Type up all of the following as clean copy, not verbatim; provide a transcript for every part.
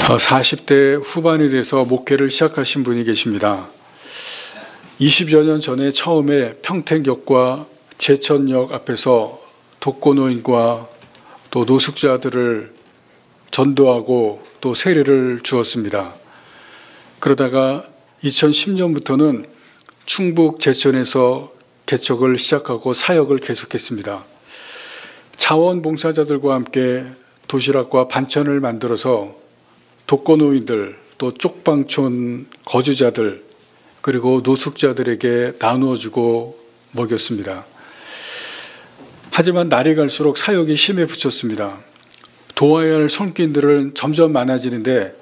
40대 후반이 돼서 목회를 시작하신 분이 계십니다. 20여 년 전에 처음에 평택역과 제천역 앞에서 독거노인과 또 노숙자들을 전도하고 또 세례를 주었습니다. 그러다가 2010년부터는 충북 제천에서 개척을 시작하고 사역을 계속했습니다. 자원봉사자들과 함께 도시락과 반찬을 만들어서 독거노인들, 또 쪽방촌 거주자들, 그리고 노숙자들에게 나누어주고 먹였습니다. 하지만 날이 갈수록 사역이 힘에 부쳤습니다. 도와야 할 손길들은 점점 많아지는데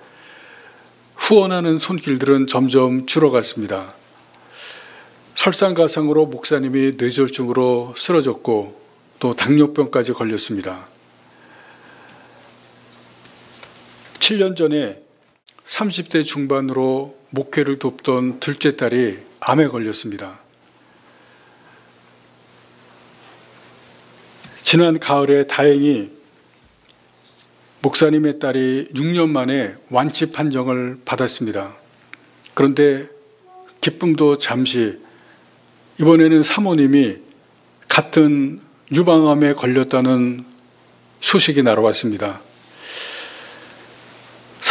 후원하는 손길들은 점점 줄어갔습니다. 설상가상으로 목사님이 뇌졸중으로 쓰러졌고 또 당뇨병까지 걸렸습니다. 7년 전에 30대 중반으로 목회를 돕던 둘째 딸이 암에 걸렸습니다. 지난 가을에 다행히 목사님의 딸이 6년 만에 완치 판정을 받았습니다. 그런데 기쁨도 잠시, 이번에는 사모님이 같은 유방암에 걸렸다는 소식이 날아왔습니다.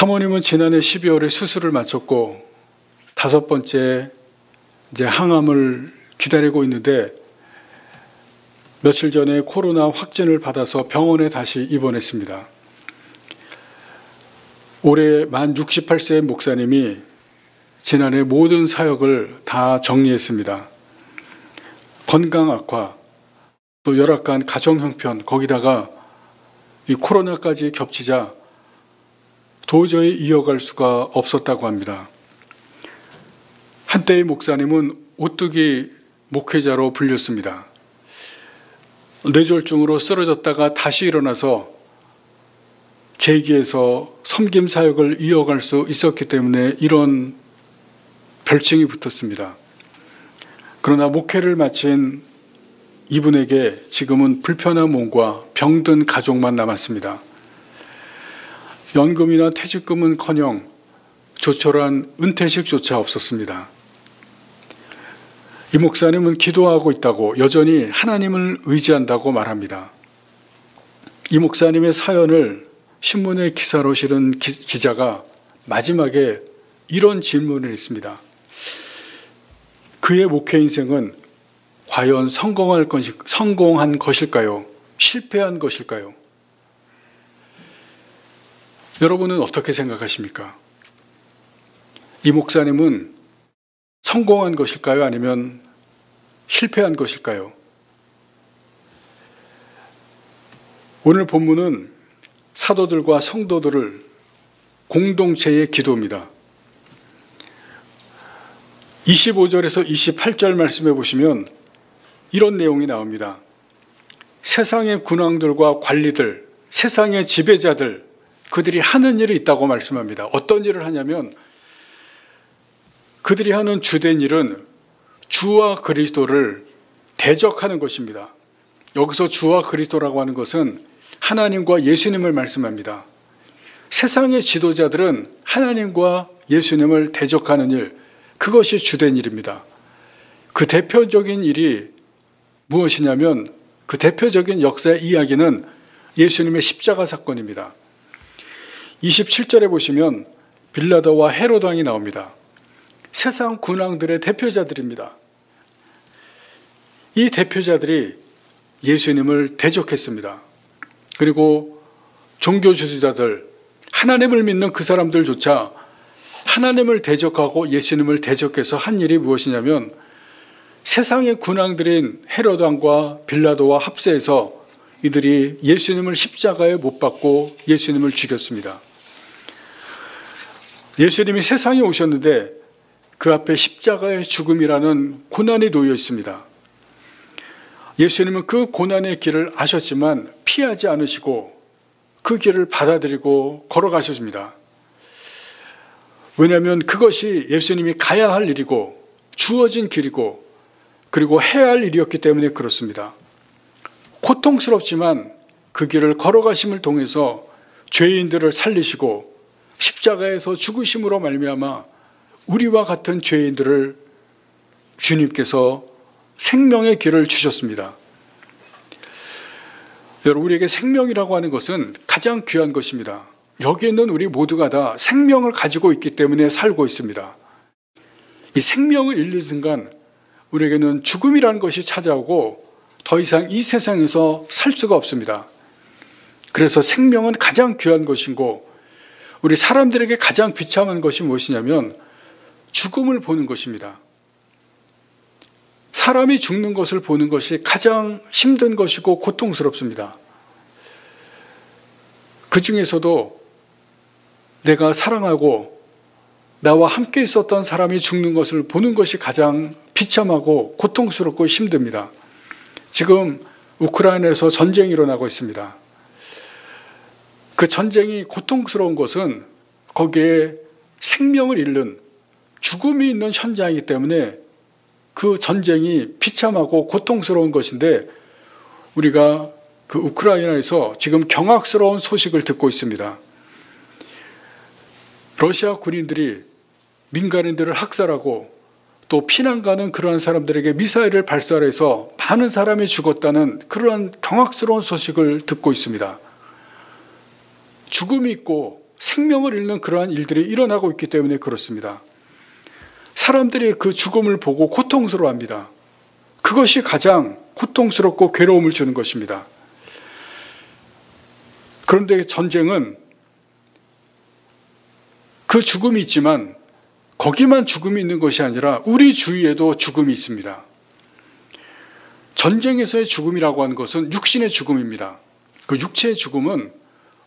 사모님은 지난해 12월에 수술을 마쳤고 5번째 항암을 기다리고 있는데 며칠 전에 코로나 확진을 받아서 병원에 다시 입원했습니다. 올해 만 68세 목사님이 지난해 모든 사역을 다 정리했습니다. 건강 악화, 또 열악한 가정 형편, 거기다가 이 코로나까지 겹치자 도저히 이어갈 수가 없었다고 합니다. 한때의 목사님은 오뚜기 목회자로 불렸습니다. 뇌졸중으로 쓰러졌다가 다시 일어나서 재기해서 섬김 사역을 이어갈 수 있었기 때문에 이런 별칭이 붙었습니다. 그러나 목회를 마친 이분에게 지금은 불편한 몸과 병든 가족만 남았습니다. 연금이나 퇴직금은커녕 조촐한 은퇴식조차 없었습니다. 이 목사님은 기도하고 있다고, 여전히 하나님을 의지한다고 말합니다. 이 목사님의 사연을 신문의 기사로 실은 기자가 마지막에 이런 질문을 했습니다. 그의 목회 인생은 과연 성공한 것일까요? 실패한 것일까요? 여러분은 어떻게 생각하십니까? 이 목사님은 성공한 것일까요? 아니면 실패한 것일까요? 오늘 본문은 사도들과 성도들을 공동체의 기도입니다. 25절에서 28절 말씀해 보시면 이런 내용이 나옵니다. 세상의 군왕들과 관리들, 세상의 지배자들, 그들이 하는 일이 있다고 말씀합니다. 어떤 일을 하냐면 그들이 하는 주된 일은 주와 그리스도를 대적하는 것입니다. 여기서 주와 그리스도라고 하는 것은 하나님과 예수님을 말씀합니다. 세상의 지도자들은 하나님과 예수님을 대적하는 일, 그것이 주된 일입니다. 그 대표적인 일이 무엇이냐면 그 대표적인 역사의 이야기는 예수님의 십자가 사건입니다. 27절에 보시면 빌라도와 헤롯 왕이 나옵니다. 세상 군왕들의 대표자들입니다. 이 대표자들이 예수님을 대적했습니다. 그리고 종교 지도자들, 하나님을 믿는 그 사람들조차 하나님을 대적하고 예수님을 대적해서 한 일이 무엇이냐면 세상의 군왕들인 헤롯 왕과 빌라도와 합세해서 이들이 예수님을 십자가에 못 박고 예수님을 죽였습니다. 예수님이 세상에 오셨는데 그 앞에 십자가의 죽음이라는 고난이 놓여 있습니다. 예수님은 그 고난의 길을 아셨지만 피하지 않으시고 그 길을 받아들이고 걸어가셨습니다. 왜냐하면 그것이 예수님이 가야 할 일이고 주어진 길이고 그리고 해야 할 일이었기 때문에 그렇습니다. 고통스럽지만 그 길을 걸어가심을 통해서 죄인들을 살리시고 십자가에서 죽으심으로 말미암아 우리와 같은 죄인들을 주님께서 생명의 길을 주셨습니다. 여러분, 우리에게 생명이라고 하는 것은 가장 귀한 것입니다. 여기 있는 우리 모두가 다 생명을 가지고 있기 때문에 살고 있습니다. 이 생명을 잃는 순간 우리에게는 죽음이라는 것이 찾아오고 더 이상 이 세상에서 살 수가 없습니다. 그래서 생명은 가장 귀한 것이고 우리 사람들에게 가장 비참한 것이 무엇이냐면 죽음을 보는 것입니다. 사람이 죽는 것을 보는 것이 가장 힘든 것이고 고통스럽습니다. 그 중에서도 내가 사랑하고 나와 함께 있었던 사람이 죽는 것을 보는 것이 가장 비참하고 고통스럽고 힘듭니다. 지금 우크라이나에서 전쟁이 일어나고 있습니다. 그 전쟁이 고통스러운 것은 거기에 생명을 잃는 죽음이 있는 현장이기 때문에 그 전쟁이 비참하고 고통스러운 것인데 우리가 그 우크라이나에서 지금 경악스러운 소식을 듣고 있습니다. 러시아 군인들이 민간인들을 학살하고 또 피난 가는 그러한 사람들에게 미사일을 발사해서 많은 사람이 죽었다는 그러한 경악스러운 소식을 듣고 있습니다. 죽음이 있고 생명을 잃는 그러한 일들이 일어나고 있기 때문에 그렇습니다. 사람들이 그 죽음을 보고 고통스러워합니다. 그것이 가장 고통스럽고 괴로움을 주는 것입니다. 그런데 전쟁은 그 죽음이 있지만 거기만 죽음이 있는 것이 아니라 우리 주위에도 죽음이 있습니다. 전쟁에서의 죽음이라고 하는 것은 육신의 죽음입니다. 그 육체의 죽음은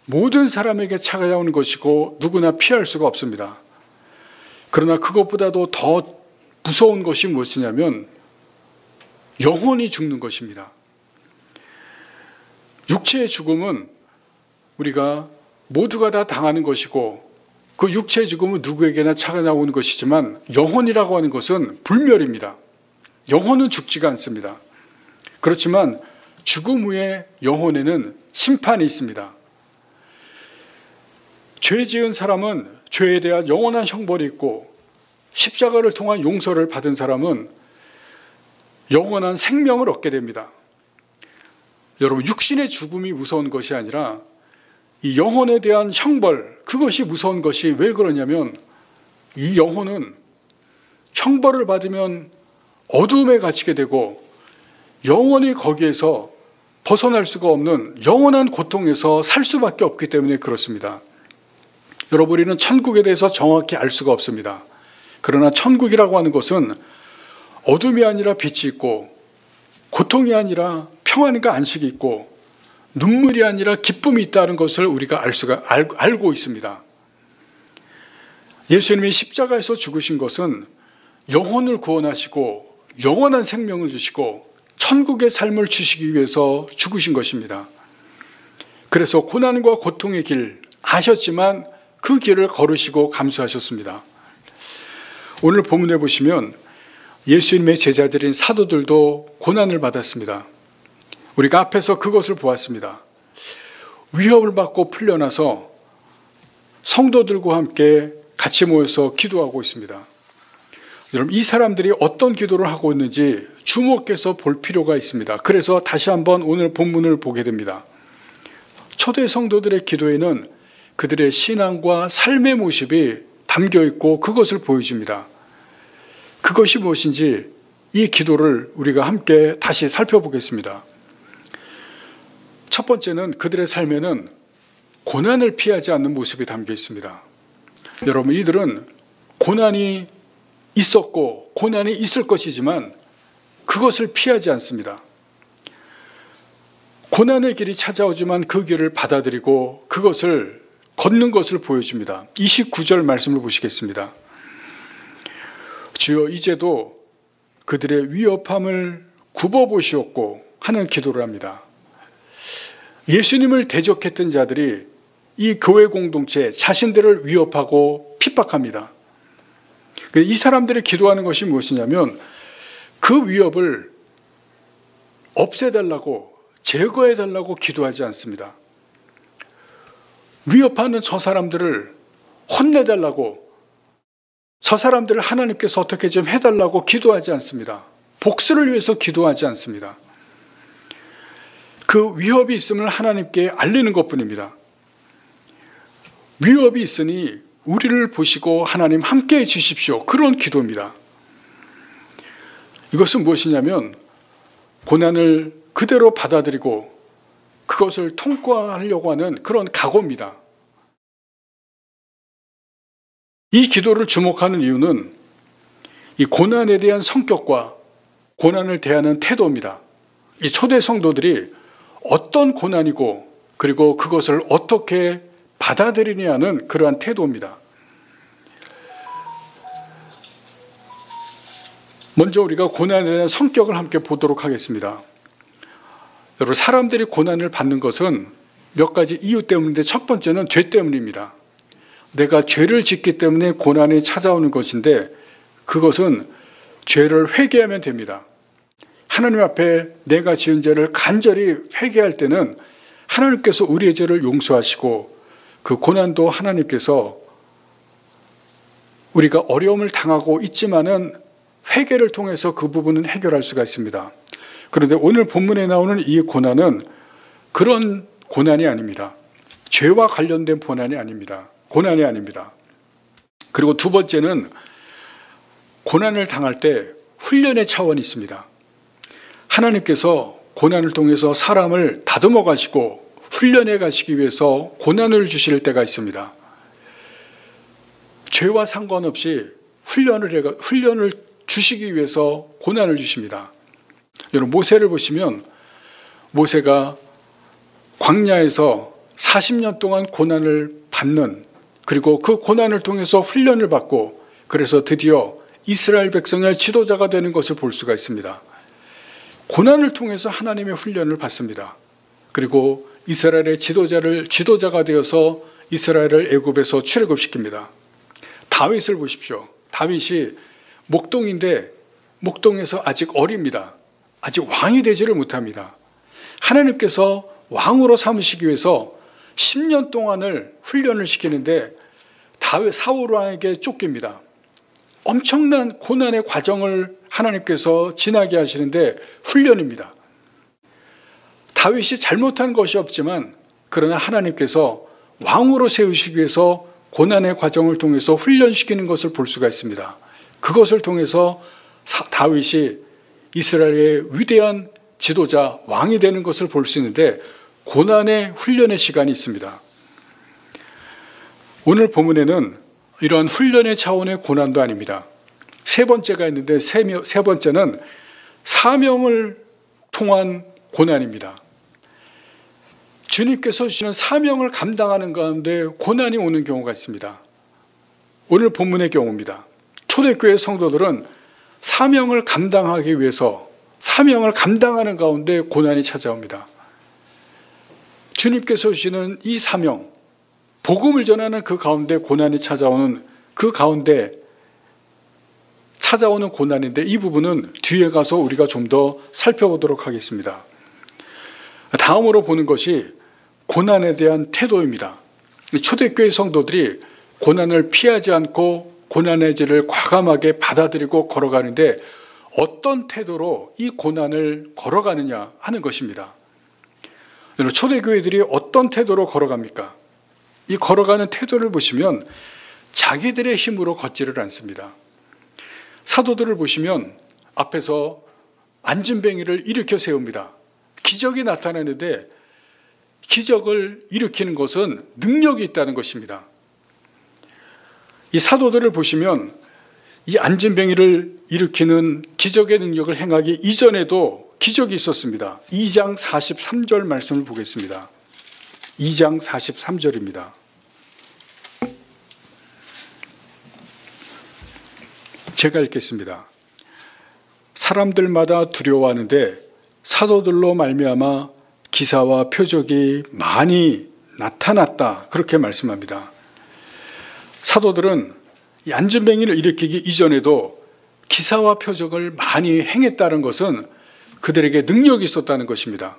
모든 사람에게 찾아오는 것이고 누구나 피할 수가 없습니다. 그러나 그것보다도 더 무서운 것이 무엇이냐면 영혼이 죽는 것입니다. 육체의 죽음은 우리가 모두가 다 당하는 것이고 그 육체의 죽음은 누구에게나 찾아오는 것이지만 영혼이라고 하는 것은 불멸입니다. 영혼은 죽지가 않습니다. 그렇지만 죽음 후에 영혼에는 심판이 있습니다. 죄 지은 사람은 죄에 대한 영원한 형벌이 있고 십자가를 통한 용서를 받은 사람은 영원한 생명을 얻게 됩니다. 여러분, 육신의 죽음이 무서운 것이 아니라 이 영혼에 대한 형벌, 그것이 무서운 것이 왜 그러냐면 이 영혼은 형벌을 받으면 어두움에 갇히게 되고 영원히 거기에서 벗어날 수가 없는 영원한 고통에서 살 수밖에 없기 때문에 그렇습니다. 여러분, 우리는 천국에 대해서 정확히 알 수가 없습니다. 그러나 천국이라고 하는 것은 어둠이 아니라 빛이 있고 고통이 아니라 평안과 안식이 있고 눈물이 아니라 기쁨이 있다는 것을 우리가 알고 있습니다. 예수님이 십자가에서 죽으신 것은 영혼을 구원하시고 영원한 생명을 주시고 천국의 삶을 주시기 위해서 죽으신 것입니다. 그래서 고난과 고통의 길 아셨지만 그 길을 걸으시고 감수하셨습니다. 오늘 본문에 보시면 예수님의 제자들인 사도들도 고난을 받았습니다. 우리가 앞에서 그것을 보았습니다. 위협을 받고 풀려나서 성도들과 함께 같이 모여서 기도하고 있습니다. 여러분, 이 사람들이 어떤 기도를 하고 있는지 주목해서 볼 필요가 있습니다. 그래서 다시 한번 오늘 본문을 보게 됩니다. 초대 성도들의 기도에는 그들의 신앙과 삶의 모습이 담겨 있고 그것을 보여줍니다. 그것이 무엇인지 이 기도를 우리가 함께 다시 살펴보겠습니다. 첫 번째는 그들의 삶에는 고난을 피하지 않는 모습이 담겨 있습니다. 여러분, 이들은 고난이 있었고 고난이 있을 것이지만 그것을 피하지 않습니다. 고난의 길이 찾아오지만 그 길을 받아들이고 그것을 걷는 것을 보여줍니다. 29절 말씀을 보시겠습니다. 주여, 이제도 그들의 위협함을 굽어보시옵고 하는 기도를 합니다. 예수님을 대적했던 자들이 이 교회 공동체 자신들을 위협하고 핍박합니다. 이 사람들이 기도하는 것이 무엇이냐면 그 위협을 없애달라고, 제거해달라고 기도하지 않습니다. 위협하는 저 사람들을 혼내달라고, 저 사람들을 하나님께서 어떻게 좀 해달라고 기도하지 않습니다. 복수를 위해서 기도하지 않습니다. 그 위협이 있음을 하나님께 알리는 것뿐입니다. 위협이 있으니 우리를 보시고 하나님 함께해 주십시오. 그런 기도입니다. 이것은 무엇이냐면 고난을 그대로 받아들이고 그것을 통과하려고 하는 그런 각오입니다. 이 기도를 주목하는 이유는 이 고난에 대한 성격과 고난을 대하는 태도입니다. 이 초대 성도들이 어떤 고난이고 그리고 그것을 어떻게 받아들이냐는 그러한 태도입니다. 먼저 우리가 고난에 대한 성격을 함께 보도록 하겠습니다. 여러분, 사람들이 고난을 받는 것은 몇 가지 이유 때문인데 첫 번째는 죄 때문입니다. 내가 죄를 짓기 때문에 고난이 찾아오는 것인데 그것은 죄를 회개하면 됩니다. 하나님 앞에 내가 지은 죄를 간절히 회개할 때는 하나님께서 우리의 죄를 용서하시고 그 고난도 하나님께서 우리가 어려움을 당하고 있지만은 회개를 통해서 그 부분은 해결할 수가 있습니다. 그런데 오늘 본문에 나오는 이 고난은 그런 고난이 아닙니다. 죄와 관련된 고난이 아닙니다. 고난이 아닙니다. 그리고 두 번째는 고난을 당할 때 훈련의 차원이 있습니다. 하나님께서 고난을 통해서 사람을 다듬어 가시고 훈련해 가시기 위해서 고난을 주실 때가 있습니다. 죄와 상관없이 훈련을 주시기 위해서 고난을 주십니다. 여러분, 모세를 보시면 모세가 광야에서 40년 동안 고난을 받는, 그리고 그 고난을 통해서 훈련을 받고 그래서 드디어 이스라엘 백성의 지도자가 되는 것을 볼 수가 있습니다. 고난을 통해서 하나님의 훈련을 받습니다. 그리고 이스라엘의 지도자가 되어서 이스라엘을 애굽에서 출애굽시킵니다. 다윗을 보십시오. 다윗이 목동인데 목동에서 아직 어립니다. 아직 왕이 되지를 못합니다. 하나님께서 왕으로 삼으시기 위해서 10년 동안을 훈련을 시키는데 사울 왕에게 쫓깁니다. 엄청난 고난의 과정을 하나님께서 지나게 하시는데 훈련입니다. 다윗이 잘못한 것이 없지만 그러나 하나님께서 왕으로 세우시기 위해서 고난의 과정을 통해서 훈련시키는 것을 볼 수가 있습니다. 그것을 통해서 다윗이 이스라엘의 위대한 지도자, 왕이 되는 것을 볼 수 있는데 고난의 훈련의 시간이 있습니다. 오늘 본문에는 이러한 훈련의 차원의 고난도 아닙니다. 세 번째가 있는데 세 번째는 사명을 통한 고난입니다. 주님께서 주시는 사명을 감당하는 가운데 고난이 오는 경우가 있습니다. 오늘 본문의 경우입니다. 초대교회 성도들은 사명을 감당하기 위해서 사명을 감당하는 가운데 고난이 찾아옵니다. 주님께서 주시는 이 사명, 복음을 전하는 그 가운데 고난이 찾아오는 그 가운데 찾아오는 고난인데 이 부분은 뒤에 가서 우리가 좀 더 살펴보도록 하겠습니다. 다음으로 보는 것이 고난에 대한 태도입니다. 초대교회 성도들이 고난을 피하지 않고 고난의 질을 과감하게 받아들이고 걸어가는데 어떤 태도로 이 고난을 걸어가느냐 하는 것입니다. 초대교회들이 어떤 태도로 걸어갑니까? 이 걸어가는 태도를 보시면 자기들의 힘으로 걷지를 않습니다. 사도들을 보시면 앞에서 안진뱅이를 일으켜 세웁니다. 기적이 나타나는데 기적을 일으키는 것은 능력이 있다는 것입니다. 이 사도들을 보시면 이 안진뱅이를 일으키는 기적의 능력을 행하기 이전에도 기적이 있었습니다. 2장 43절 말씀을 보겠습니다. 2장 43절입니다. 제가 읽겠습니다. 사람들마다 두려워하는데 사도들로 말미암아 기사와 표적이 많이 나타났다. 그렇게 말씀합니다. 사도들은 이 안진뱅이를 일으키기 이전에도 기사와 표적을 많이 행했다는 것은 그들에게 능력이 있었다는 것입니다.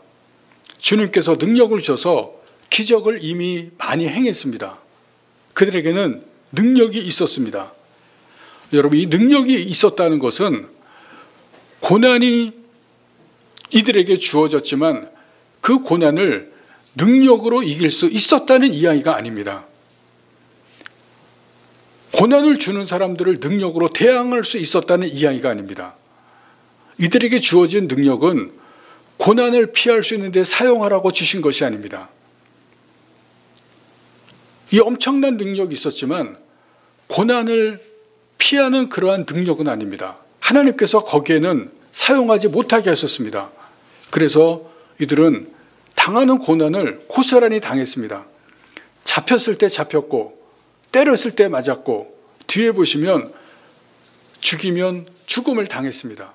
주님께서 능력을 주셔서 기적을 이미 많이 행했습니다. 그들에게는 능력이 있었습니다. 여러분, 이 능력이 있었다는 것은 고난이 이들에게 주어졌지만 그 고난을 능력으로 이길 수 있었다는 이야기가 아닙니다. 고난을 주는 사람들을 능력으로 대항할 수 있었다는 이야기가 아닙니다. 이들에게 주어진 능력은 고난을 피할 수 있는데 사용하라고 주신 것이 아닙니다. 이 엄청난 능력이 있었지만 고난을 피하는 그러한 능력은 아닙니다. 하나님께서 거기에는 사용하지 못하게 하셨습니다. 그래서 이들은 당하는 고난을 고스란히 당했습니다. 잡혔을 때 잡혔고 때렸을 때 맞았고 뒤에 보시면 죽이면 죽음을 당했습니다.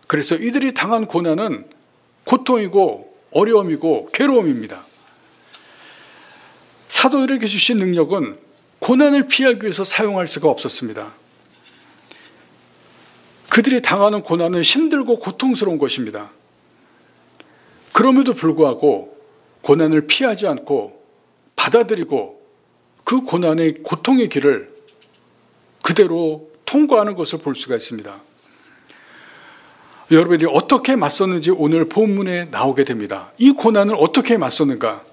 그래서 이들이 당한 고난은 고통이고 어려움이고 괴로움입니다. 사도들에게 주신 능력은 고난을 피하기 위해서 사용할 수가 없었습니다. 그들이 당하는 고난은 힘들고 고통스러운 것입니다. 그럼에도 불구하고 고난을 피하지 않고 받아들이고 그 고난의 고통의 길을 그대로 통과하는 것을 볼 수가 있습니다. 여러분이 어떻게 맞섰는지 오늘 본문에 나오게 됩니다. 이 고난을 어떻게 맞섰는가?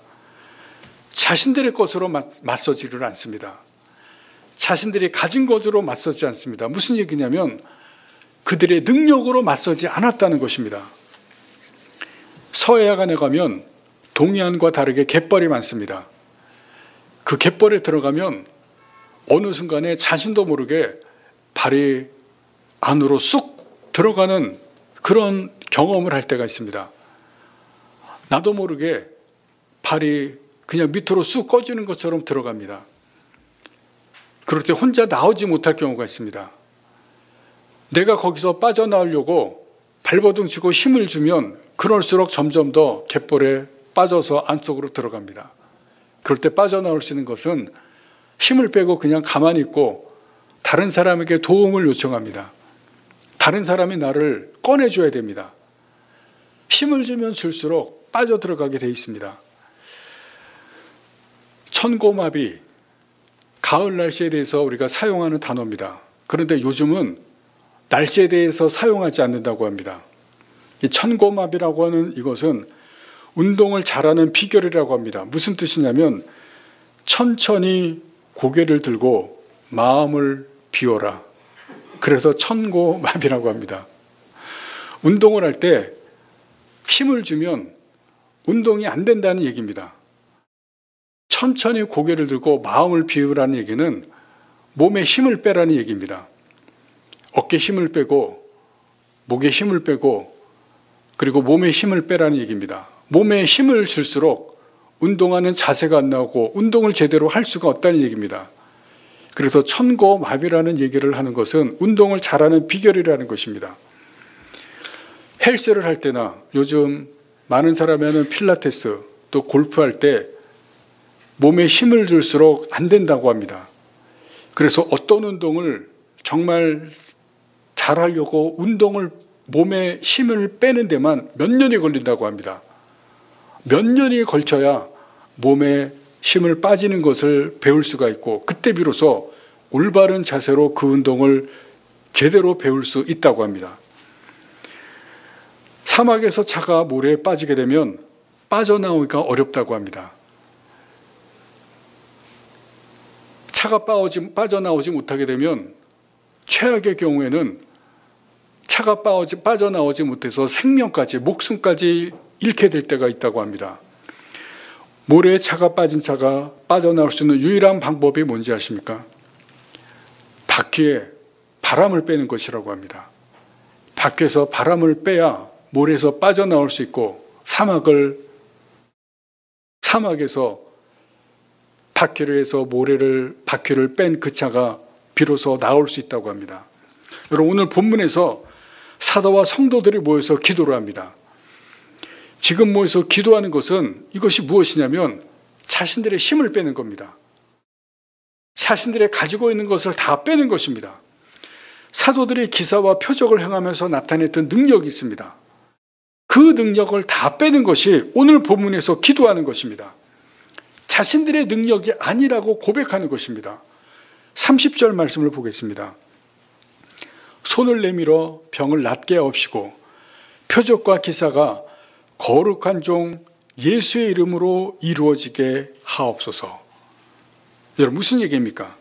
자신들의 것으로 맞서지를 않습니다. 자신들이 가진 것으로 맞서지 않습니다. 무슨 얘기냐면 그들의 능력으로 맞서지 않았다는 것입니다. 서해안에 가면 동해안과 다르게 갯벌이 많습니다. 그 갯벌에 들어가면 어느 순간에 자신도 모르게 발이 안으로 쑥 들어가는 그런 경험을 할 때가 있습니다. 나도 모르게 발이 그냥 밑으로 쑥 꺼지는 것처럼 들어갑니다. 그럴 때 혼자 나오지 못할 경우가 있습니다. 내가 거기서 빠져나오려고 발버둥 치고 힘을 주면 그럴수록 점점 더 갯벌에 빠져서 안쪽으로 들어갑니다. 그럴 때 빠져나올 수 있는 것은 힘을 빼고 그냥 가만히 있고 다른 사람에게 도움을 요청합니다. 다른 사람이 나를 꺼내줘야 됩니다. 힘을 주면 줄수록 빠져들어가게 돼 있습니다. 천고마비, 가을 날씨에 대해서 우리가 사용하는 단어입니다. 그런데 요즘은 날씨에 대해서 사용하지 않는다고 합니다. 이 천고마비라고 하는 이것은 운동을 잘하는 비결이라고 합니다. 무슨 뜻이냐면 천천히 고개를 들고 마음을 비워라. 그래서 천고마비라고 합니다. 운동을 할 때 힘을 주면 운동이 안 된다는 얘기입니다. 천천히 고개를 들고 마음을 비우라는 얘기는 몸에 힘을 빼라는 얘기입니다. 어깨 힘을 빼고 목에 힘을 빼고 그리고 몸에 힘을 빼라는 얘기입니다. 몸에 힘을 줄수록 운동하는 자세가 안 나오고 운동을 제대로 할 수가 없다는 얘기입니다. 그래서 천고마비라는 얘기를 하는 것은 운동을 잘하는 비결이라는 것입니다. 헬스를 할 때나 요즘 많은 사람이 하는 필라테스 또 골프할 때 몸에 힘을 줄수록 안 된다고 합니다. 그래서 어떤 운동을 정말 잘하려고 운동을 몸에 힘을 빼는 데만 몇 년이 걸린다고 합니다. 몇 년이 걸쳐야 몸에 힘을 빠지는 것을 배울 수가 있고 그때 비로소 올바른 자세로 그 운동을 제대로 배울 수 있다고 합니다. 사막에서 차가 모래에 빠지게 되면 빠져나오기가 어렵다고 합니다. 차가 빠져나오지 못하게 되면 최악의 경우에는 차가 빠져나오지 못해서 생명까지 목숨까지 잃게 될 때가 있다고 합니다. 모래에 차가 빠진 차가 빠져나올 수 있는 유일한 방법이 뭔지 아십니까? 바퀴에 바람을 빼는 것이라고 합니다. 밖에서 바람을 빼야 모래에서 빠져나올 수 있고 사막에서 바퀴를 해서 바퀴를 뺀 그 차가 비로소 나올 수 있다고 합니다. 여러분 오늘 본문에서 사도와 성도들이 모여서 기도를 합니다. 지금 모여서 기도하는 것은 이것이 무엇이냐면 자신들의 힘을 빼는 겁니다. 자신들의 가지고 있는 것을 다 빼는 것입니다. 사도들의 기사와 표적을 행하면서 나타냈던 능력이 있습니다. 그 능력을 다 빼는 것이 오늘 본문에서 기도하는 것입니다. 자신들의 능력이 아니라고 고백하는 것입니다. 30절 말씀을 보겠습니다. 손을 내밀어 병을 낫게 하옵시고 표적과 기사가 거룩한 종 예수의 이름으로 이루어지게 하옵소서. 여러분, 무슨 얘기입니까?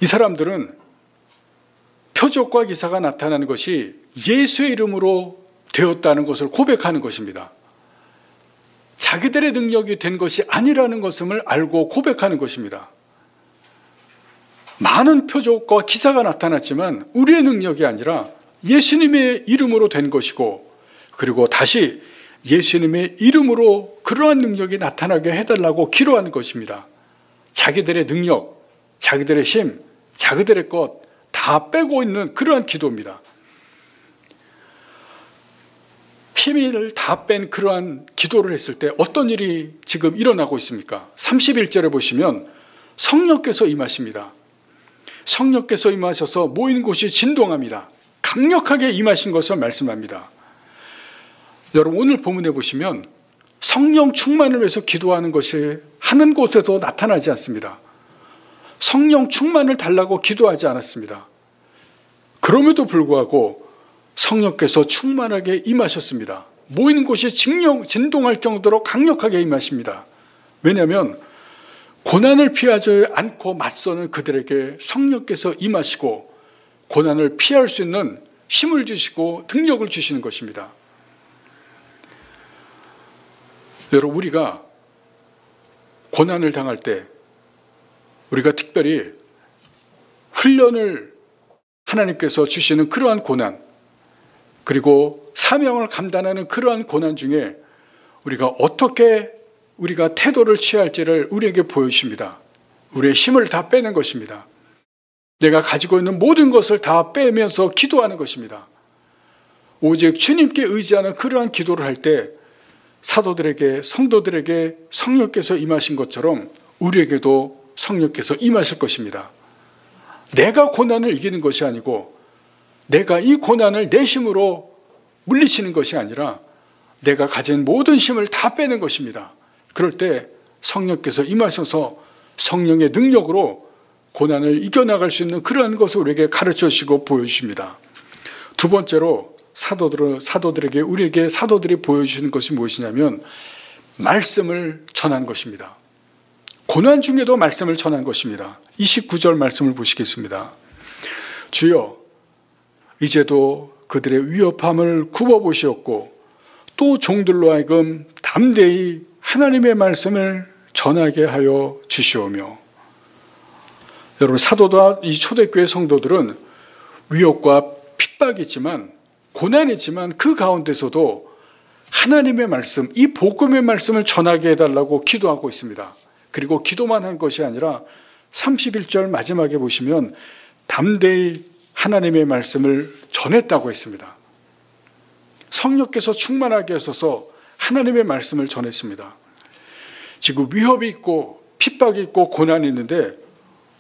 이 사람들은 표적과 기사가 나타나는 것이 예수의 이름으로 되었다는 것을 고백하는 것입니다. 자기들의 능력이 된 것이 아니라는 것을 알고 고백하는 것입니다. 많은 표적과 기사가 나타났지만 우리의 능력이 아니라 예수님의 이름으로 된 것이고, 그리고 다시 예수님의 이름으로 그러한 능력이 나타나게 해달라고 기도하는 것입니다. 자기들의 능력, 자기들의 힘, 자기들의 것 다 빼고 있는 그러한 기도입니다. 힘을 다 뺀 그러한 기도를 했을 때 어떤 일이 지금 일어나고 있습니까? 31절에 보시면 성령께서 임하십니다. 성령께서 임하셔서 모인 곳이 진동합니다. 강력하게 임하신 것을 말씀합니다. 여러분, 오늘 본문에 보시면 성령 충만을 위해서 기도하는 것이 하는 곳에도 나타나지 않습니다. 성령 충만을 달라고 기도하지 않았습니다. 그럼에도 불구하고 성령께서 충만하게 임하셨습니다. 모이는 곳이 진동할 정도로 강력하게 임하십니다. 왜냐하면 고난을 피하지 않고 맞서는 그들에게 성령께서 임하시고 고난을 피할 수 있는 힘을 주시고 능력을 주시는 것입니다. 여러분, 우리가 고난을 당할 때 우리가 특별히 훈련을 하나님께서 주시는 그러한 고난, 그리고 사명을 감당하는 그러한 고난 중에 우리가 어떻게 우리가 태도를 취할지를 우리에게 보여주십니다. 우리의 힘을 다 빼는 것입니다. 내가 가지고 있는 모든 것을 다 빼면서 기도하는 것입니다. 오직 주님께 의지하는 그러한 기도를 할 때 사도들에게, 성도들에게 성령께서 임하신 것처럼 우리에게도 성령께서 임하실 것입니다. 내가 고난을 이기는 것이 아니고 내가 이 고난을 내 힘으로 물리치는 것이 아니라 내가 가진 모든 힘을 다 빼는 것입니다. 그럴 때 성령께서 임하셔서 성령의 능력으로 고난을 이겨나갈 수 있는 그러한 것을 우리에게 가르쳐 주시고 보여주십니다. 두 번째로 사도들에게, 우리에게 사도들이 보여주시는 것이 무엇이냐면 말씀을 전한 것입니다. 고난 중에도 말씀을 전한 것입니다. 29절 말씀을 보시겠습니다. 주여, 이제도 그들의 위협함을 굽어보시었고 또 종들로 하여금 담대히 하나님의 말씀을 전하게 하여 주시오며. 여러분, 사도다 이 초대교회 성도들은 위협과 핍박이 있지만, 고난이지만 그 가운데서도 하나님의 말씀, 이 복음의 말씀을 전하게 해달라고 기도하고 있습니다. 그리고 기도만 한 것이 아니라 31절 마지막에 보시면 담대히 하나님의 말씀을 전했다고 했습니다. 성령께서 충만하게 하셔서 하나님의 말씀을 전했습니다. 지금 위협이 있고 핍박이 있고 고난이 있는데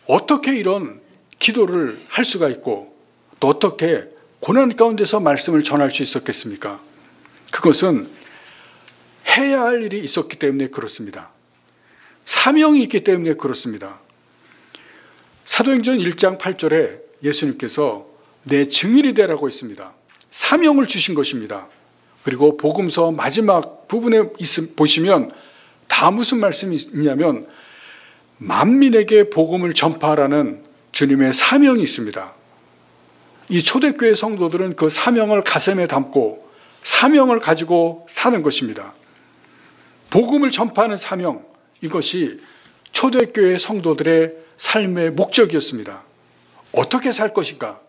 어떻게 이런 기도를 할 수가 있고 또 어떻게 고난 가운데서 말씀을 전할 수 있었겠습니까? 그것은 해야 할 일이 있었기 때문에 그렇습니다. 사명이 있기 때문에 그렇습니다. 사도행전 1장 8절에 예수님께서 내 증인이 되라고 했습니다. 사명을 주신 것입니다. 그리고 복음서 마지막 부분에 보시면 다 무슨 말씀이 있냐면 만민에게 복음을 전파하라는 주님의 사명이 있습니다. 이 초대교회 성도들은 그 사명을 가슴에 담고 사명을 가지고 사는 것입니다. 복음을 전파하는 사명, 이것이 초대교회 성도들의 삶의 목적이었습니다. 어떻게 살 것인가?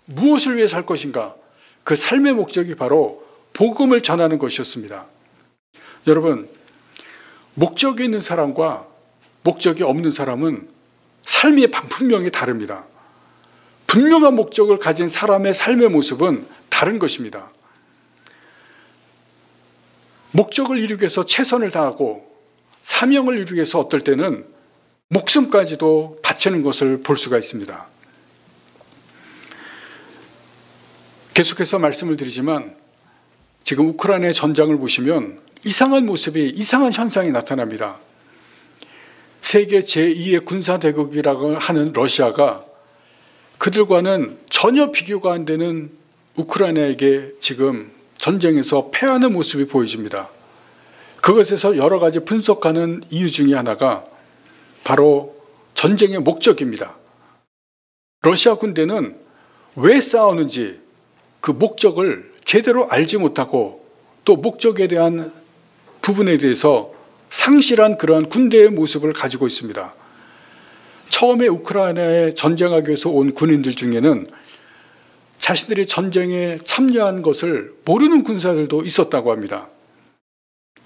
무엇을 위해 살 것인가? 그 삶의 목적이 바로 복음을 전하는 것이었습니다. 여러분, 목적이 있는 사람과 목적이 없는 사람은 삶이 분명히 다릅니다. 분명한 목적을 가진 사람의 삶의 모습은 다른 것입니다. 목적을 이루기 위해서 최선을 다하고 사명을 이루기 위해서 어떨 때는 목숨까지도 바치는 것을 볼 수가 있습니다. 계속해서 말씀을 드리지만 지금 우크라이나의 전장을 보시면 이상한 모습이, 이상한 현상이 나타납니다. 세계 제2의 군사대국이라고 하는 러시아가 그들과는 전혀 비교가 안 되는 우크라이나에게 지금 전쟁에서 패하는 모습이 보여집니다. 그것에서 여러 가지 분석하는 이유 중에 하나가 바로 전쟁의 목적입니다. 러시아 군대는 왜 싸우는지 그 목적을 제대로 알지 못하고 또 목적에 대한 부분에 대해서 상실한 그러한 군대의 모습을 가지고 있습니다. 처음에 우크라이나에 전쟁하기 위해서 온 군인들 중에는 자신들이 전쟁에 참여한 것을 모르는 군사들도 있었다고 합니다.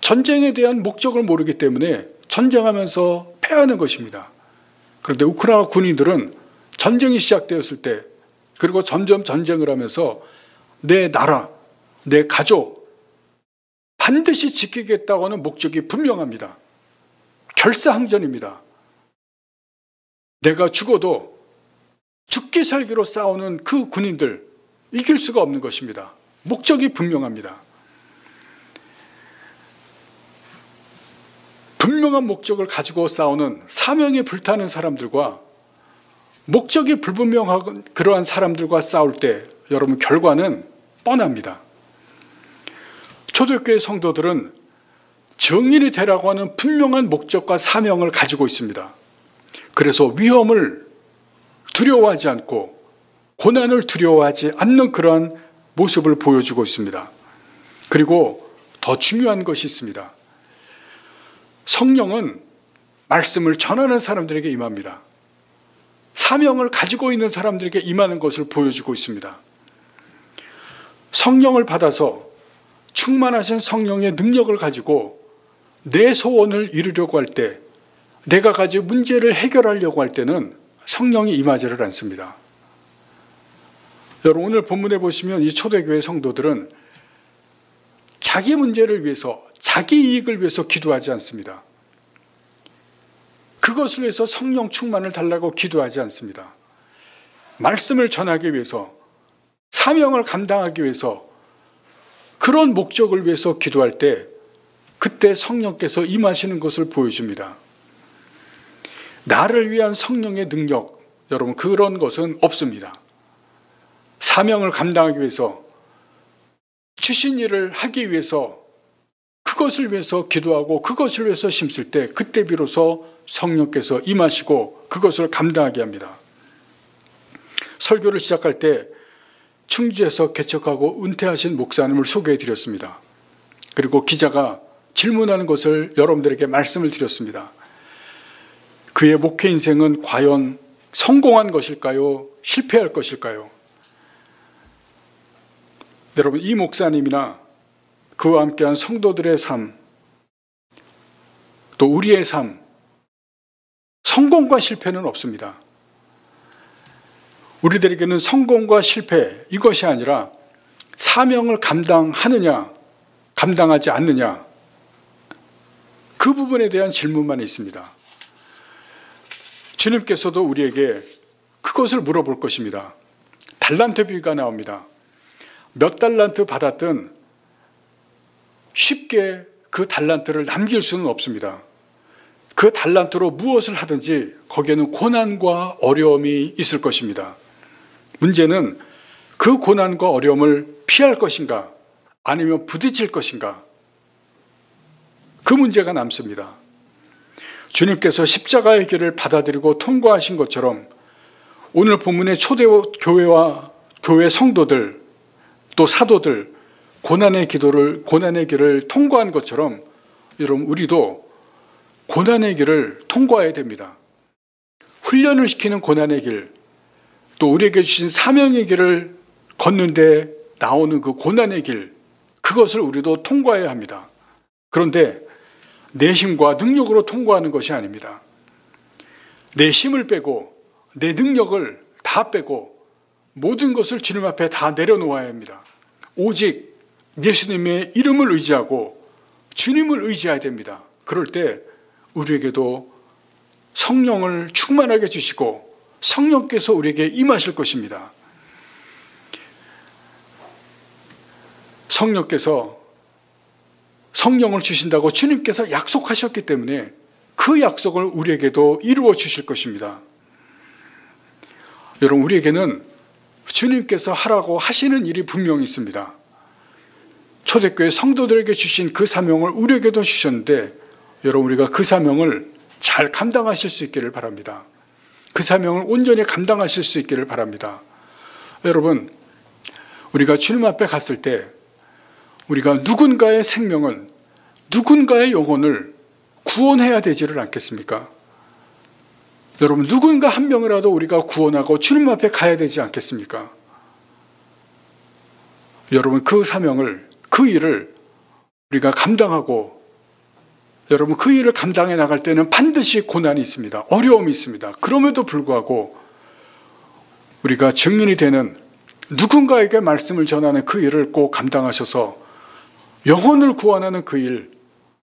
전쟁에 대한 목적을 모르기 때문에 전쟁하면서 패하는 것입니다. 그런데 우크라이나 군인들은 전쟁이 시작되었을 때 그리고 점점 전쟁을 하면서 내 나라, 내 가족 반드시 지키겠다고 하는 목적이 분명합니다. 결사항전입니다. 내가 죽어도 죽기 살기로 싸우는 그 군인들 이길 수가 없는 것입니다. 목적이 분명합니다. 분명한 목적을 가지고 싸우는 사명이 불타는 사람들과 목적이 불분명한 그러한 사람들과 싸울 때 여러분 결과는 뻔합니다. 초대교회 성도들은 정인이 되라고 하는 분명한 목적과 사명을 가지고 있습니다. 그래서 위험을 두려워하지 않고 고난을 두려워하지 않는 그러한 모습을 보여주고 있습니다. 그리고 더 중요한 것이 있습니다. 성령은 말씀을 전하는 사람들에게 임합니다. 사명을 가지고 있는 사람들에게 임하는 것을 보여주고 있습니다. 성령을 받아서 충만하신 성령의 능력을 가지고 내 소원을 이루려고 할 때, 내가 가진 문제를 해결하려고 할 때는 성령이 임하지를 않습니다. 여러분 오늘 본문에 보시면 이 초대교회 성도들은 자기 문제를 위해서, 자기 이익을 위해서 기도하지 않습니다. 그것을 위해서 성령 충만을 달라고 기도하지 않습니다. 말씀을 전하기 위해서, 사명을 감당하기 위해서 그런 목적을 위해서 기도할 때 그때 성령께서 임하시는 것을 보여줍니다. 나를 위한 성령의 능력, 여러분 그런 것은 없습니다. 사명을 감당하기 위해서, 주신 일을 하기 위해서 그것을 위해서 기도하고 그것을 위해서 심쓸 때 그때 비로소 성령께서 임하시고 그것을 감당하게 합니다. 설교를 시작할 때 충주에서 개척하고 은퇴하신 목사님을 소개해 드렸습니다. 그리고 기자가 질문하는 것을 여러분들에게 말씀을 드렸습니다. 그의 목회 인생은 과연 성공한 것일까요? 실패할 것일까요? 여러분 이 목사님이나 그와 함께한 성도들의 삶, 또 우리의 삶, 성공과 실패는 없습니다. 우리들에게는 성공과 실패 이것이 아니라 사명을 감당하느냐 감당하지 않느냐 그 부분에 대한 질문만 있습니다. 주님께서도 우리에게 그것을 물어볼 것입니다. 달란트 비유가 나옵니다. 몇 달란트 받았든 쉽게 그 달란트를 남길 수는 없습니다. 그 달란트로 무엇을 하든지 거기에는 고난과 어려움이 있을 것입니다. 문제는 그 고난과 어려움을 피할 것인가 아니면 부딪힐 것인가 그 문제가 남습니다. 주님께서 십자가의 길을 받아들이고 통과하신 것처럼 오늘 본문의 초대교회와 교회 성도들 또 사도들 고난의 길을 통과한 것처럼 여러분 우리도 고난의 길을 통과해야 됩니다. 훈련을 시키는 고난의 길, 또 우리에게 주신 사명의 길을 걷는데 나오는 그 고난의 길, 그것을 우리도 통과해야 합니다. 그런데 내 힘과 능력으로 통과하는 것이 아닙니다. 내 힘을 빼고 내 능력을 다 빼고 모든 것을 주님 앞에 다 내려놓아야 합니다. 오직 예수님의 이름을 의지하고 주님을 의지해야 됩니다. 그럴 때 우리에게도 성령을 충만하게 주시고 성령께서 우리에게 임하실 것입니다. 성령께서 성령을 주신다고 주님께서 약속하셨기 때문에 그 약속을 우리에게도 이루어 주실 것입니다. 여러분, 우리에게는 주님께서 하라고 하시는 일이 분명히 있습니다. 초대교회 성도들에게 주신 그 사명을 우리에게도 주셨는데, 여러분, 우리가 그 사명을 잘 감당하실 수 있기를 바랍니다. 그 사명을 온전히 감당하실 수 있기를 바랍니다. 여러분, 우리가 주님 앞에 갔을 때 우리가 누군가의 생명을, 누군가의 영혼을 구원해야 되지를 않겠습니까? 여러분, 누군가 한 명이라도 우리가 구원하고 주님 앞에 가야 되지 않겠습니까? 여러분, 그 사명을, 그 일을 우리가 감당하고, 여러분, 그 일을 감당해 나갈 때는 반드시 고난이 있습니다. 어려움이 있습니다. 그럼에도 불구하고 우리가 증인이 되는, 누군가에게 말씀을 전하는 그 일을 꼭 감당하셔서 영혼을 구원하는 그 일,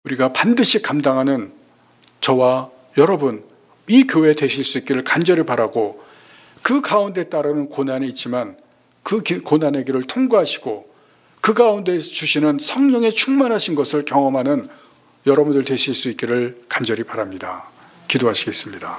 우리가 반드시 감당하는 저와 여러분, 이 교회 되실 수 있기를 간절히 바라고, 그 가운데 따르는 고난이 있지만 그 고난의 길을 통과하시고 그 가운데 주시는 성령의 충만하신 것을 경험하는 여러분들 되실 수 있기를 간절히 바랍니다. 기도하시겠습니다.